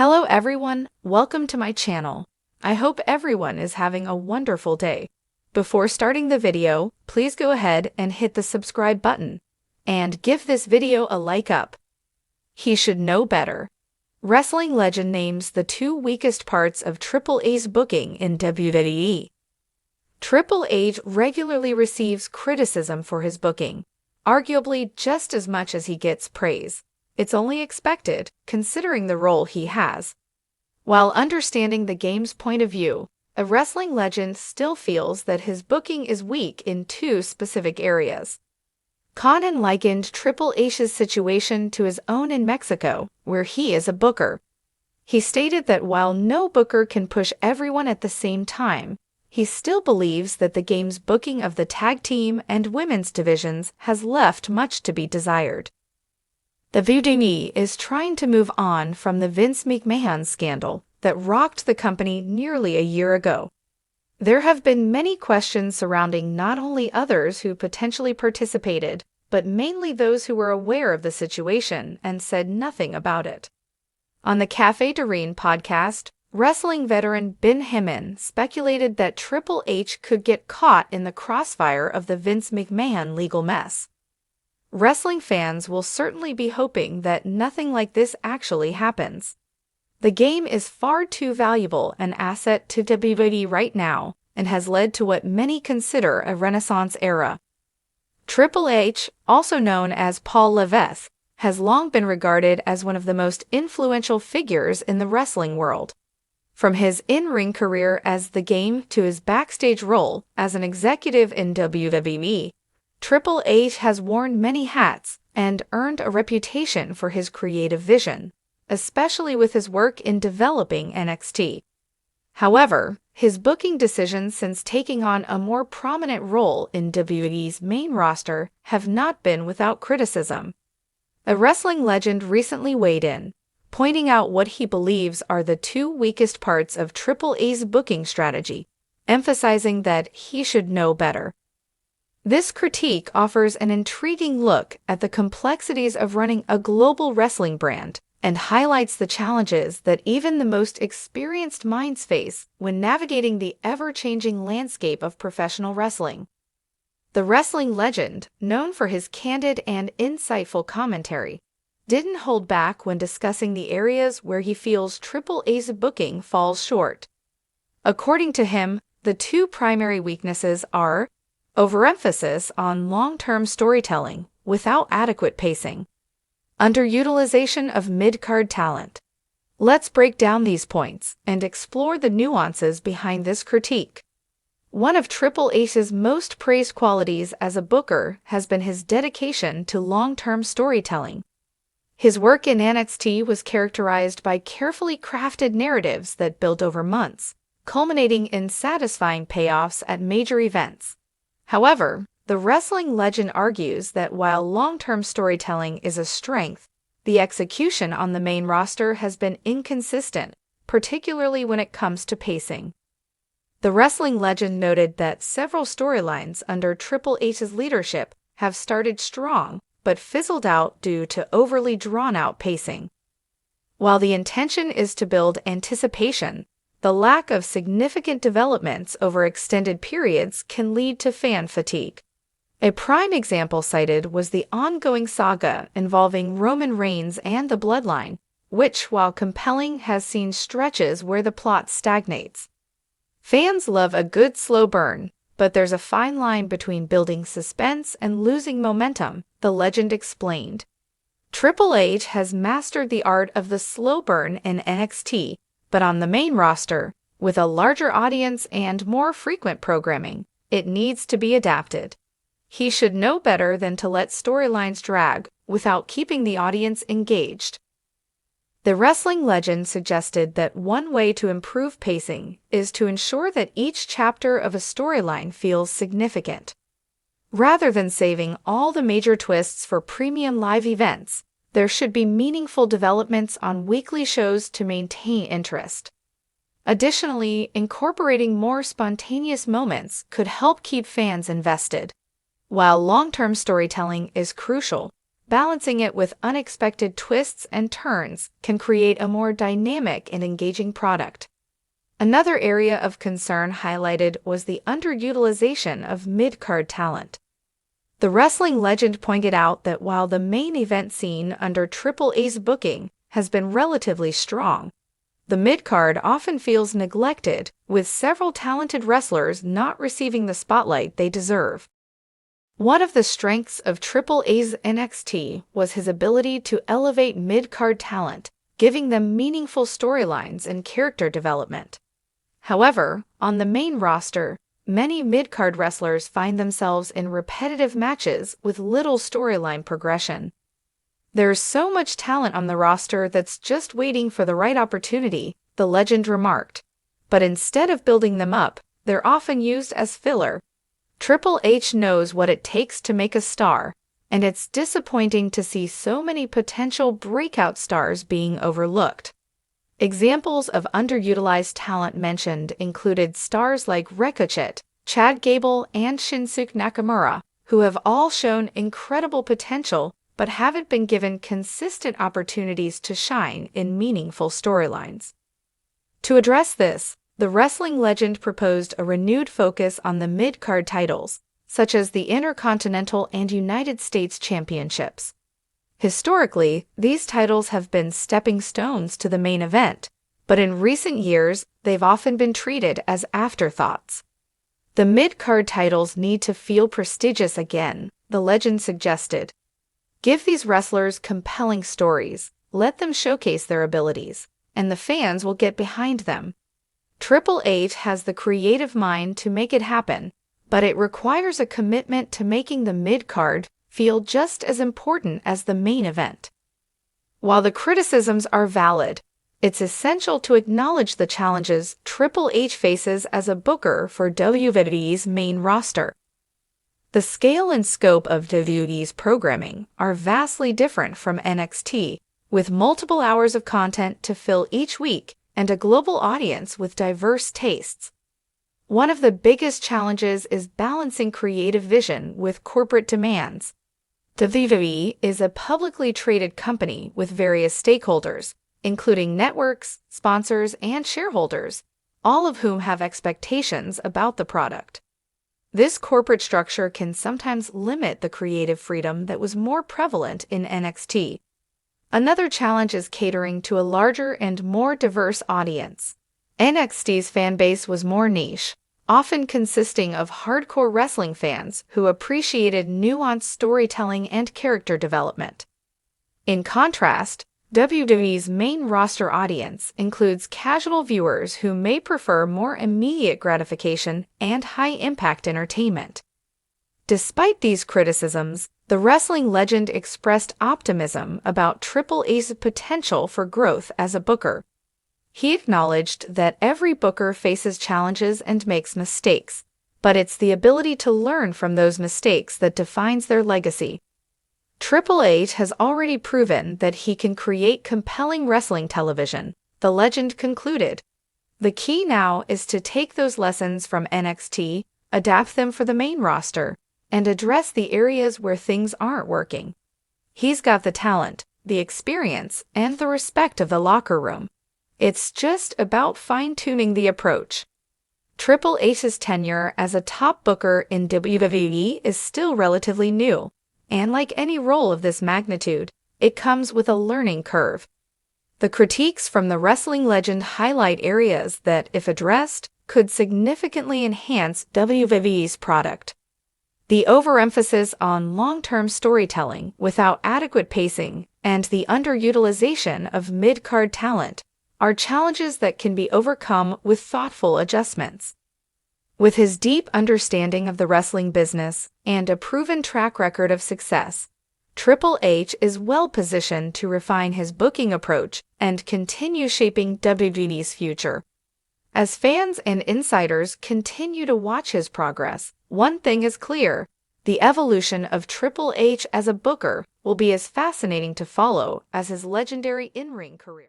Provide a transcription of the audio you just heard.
Hello everyone, welcome to my channel. I hope everyone is having a wonderful day. Before starting the video, please go ahead and hit the subscribe button and give this video a like up. He should know better. Wrestling legend names the two weakest parts of Triple H's booking in WWE. Triple H regularly receives criticism for his booking, arguably just as much as he gets praise. It's only expected, considering the role he has. While understanding the game's point of view, a wrestling legend still feels that his booking is weak in two specific areas. Conan likened Triple H's situation to his own in Mexico, where he is a booker. He stated that while no booker can push everyone at the same time, he still believes that the game's booking of the tag team and women's divisions has left much to be desired. The WWE is trying to move on from the Vince McMahon scandal that rocked the company nearly a year ago. There have been many questions surrounding not only others who potentially participated, but mainly those who were aware of the situation and said nothing about it. On the Cafe Doreen podcast, wrestling veteran Ben Heyman speculated that Triple H could get caught in the crossfire of the Vince McMahon legal mess. Wrestling fans will certainly be hoping that nothing like this actually happens. The game is far too valuable an asset to WWE right now and has led to what many consider a Renaissance era. Triple H, also known as Paul Levesque, has long been regarded as one of the most influential figures in the wrestling world. From his in-ring career as The Game to his backstage role as an executive in WWE, Triple H has worn many hats and earned a reputation for his creative vision, especially with his work in developing NXT. However, his booking decisions since taking on a more prominent role in WWE's main roster have not been without criticism. A wrestling legend recently weighed in, pointing out what he believes are the two weakest parts of Triple H's booking strategy, emphasizing that he should know better. This critique offers an intriguing look at the complexities of running a global wrestling brand and highlights the challenges that even the most experienced minds face when navigating the ever-changing landscape of professional wrestling. The wrestling legend, known for his candid and insightful commentary, didn't hold back when discussing the areas where he feels Triple H's booking falls short. According to him, the two primary weaknesses are overemphasis on long-term storytelling without adequate pacing, underutilization of mid-card talent. Let's break down these points and explore the nuances behind this critique. One of Triple H's most praised qualities as a booker has been his dedication to long-term storytelling. His work in NXT was characterized by carefully crafted narratives that built over months, culminating in satisfying payoffs at major events. However, the wrestling legend argues that while long-term storytelling is a strength, the execution on the main roster has been inconsistent, particularly when it comes to pacing. The wrestling legend noted that several storylines under Triple H's leadership have started strong but fizzled out due to overly drawn-out pacing. While the intention is to build anticipation, the lack of significant developments over extended periods can lead to fan fatigue. A prime example cited was the ongoing saga involving Roman Reigns and the Bloodline, which, while compelling, has seen stretches where the plot stagnates. Fans love a good slow burn, but there's a fine line between building suspense and losing momentum, the legend explained. Triple H has mastered the art of the slow burn in NXT, but on the main roster, with a larger audience and more frequent programming, it needs to be adapted. He should know better than to let storylines drag without keeping the audience engaged. The wrestling legend suggested that one way to improve pacing is to ensure that each chapter of a storyline feels significant. Rather than saving all the major twists for premium live events, there should be meaningful developments on weekly shows to maintain interest. Additionally, incorporating more spontaneous moments could help keep fans invested. While long-term storytelling is crucial, balancing it with unexpected twists and turns can create a more dynamic and engaging product. Another area of concern highlighted was the underutilization of mid-card talent. The wrestling legend pointed out that while the main event scene under Triple A's booking has been relatively strong, the mid-card often feels neglected, with several talented wrestlers not receiving the spotlight they deserve. One of the strengths of Triple A's NXT was his ability to elevate mid-card talent, giving them meaningful storylines and character development. However, on the main roster, many mid-card wrestlers find themselves in repetitive matches with little storyline progression. There's so much talent on the roster that's just waiting for the right opportunity, the legend remarked. But instead of building them up, they're often used as filler. Triple H knows what it takes to make a star, and it's disappointing to see so many potential breakout stars being overlooked. Examples of underutilized talent mentioned included stars like Ricochet, Chad Gable, and Shinsuke Nakamura, who have all shown incredible potential but haven't been given consistent opportunities to shine in meaningful storylines. To address this, the wrestling legend proposed a renewed focus on the mid-card titles, such as the Intercontinental and United States Championships. Historically, these titles have been stepping stones to the main event, but in recent years, they've often been treated as afterthoughts. The mid-card titles need to feel prestigious again, the legend suggested. Give these wrestlers compelling stories, let them showcase their abilities, and the fans will get behind them. Triple H has the creative mind to make it happen, but it requires a commitment to making the mid-card feel just as important as the main event. While the criticisms are valid, it's essential to acknowledge the challenges Triple H faces as a booker for WWE's main roster. The scale and scope of WWE's programming are vastly different from NXT, with multiple hours of content to fill each week and a global audience with diverse tastes. One of the biggest challenges is balancing creative vision with corporate demands. WWE is a publicly traded company with various stakeholders, including networks, sponsors, and shareholders, all of whom have expectations about the product. This corporate structure can sometimes limit the creative freedom that was more prevalent in NXT. Another challenge is catering to a larger and more diverse audience. NXT's fanbase was more niche, often consisting of hardcore wrestling fans who appreciated nuanced storytelling and character development. In contrast, WWE's main roster audience includes casual viewers who may prefer more immediate gratification and high-impact entertainment. Despite these criticisms, the wrestling legend expressed optimism about Triple H's potential for growth as a booker. He acknowledged that every booker faces challenges and makes mistakes, but it's the ability to learn from those mistakes that defines their legacy. Triple H has already proven that he can create compelling wrestling television, the legend concluded. The key now is to take those lessons from NXT, adapt them for the main roster, and address the areas where things aren't working. He's got the talent, the experience, and the respect of the locker room. It's just about fine-tuning the approach. Triple H's tenure as a top booker in WWE is still relatively new, and like any role of this magnitude, it comes with a learning curve. The critiques from the wrestling legend highlight areas that, if addressed, could significantly enhance WWE's product. The overemphasis on long-term storytelling without adequate pacing and the underutilization of mid-card talent are challenges that can be overcome with thoughtful adjustments. With his deep understanding of the wrestling business and a proven track record of success, Triple H is well positioned to refine his booking approach and continue shaping WWE's future. As fans and insiders continue to watch his progress, one thing is clear: the evolution of Triple H as a booker will be as fascinating to follow as his legendary in-ring career.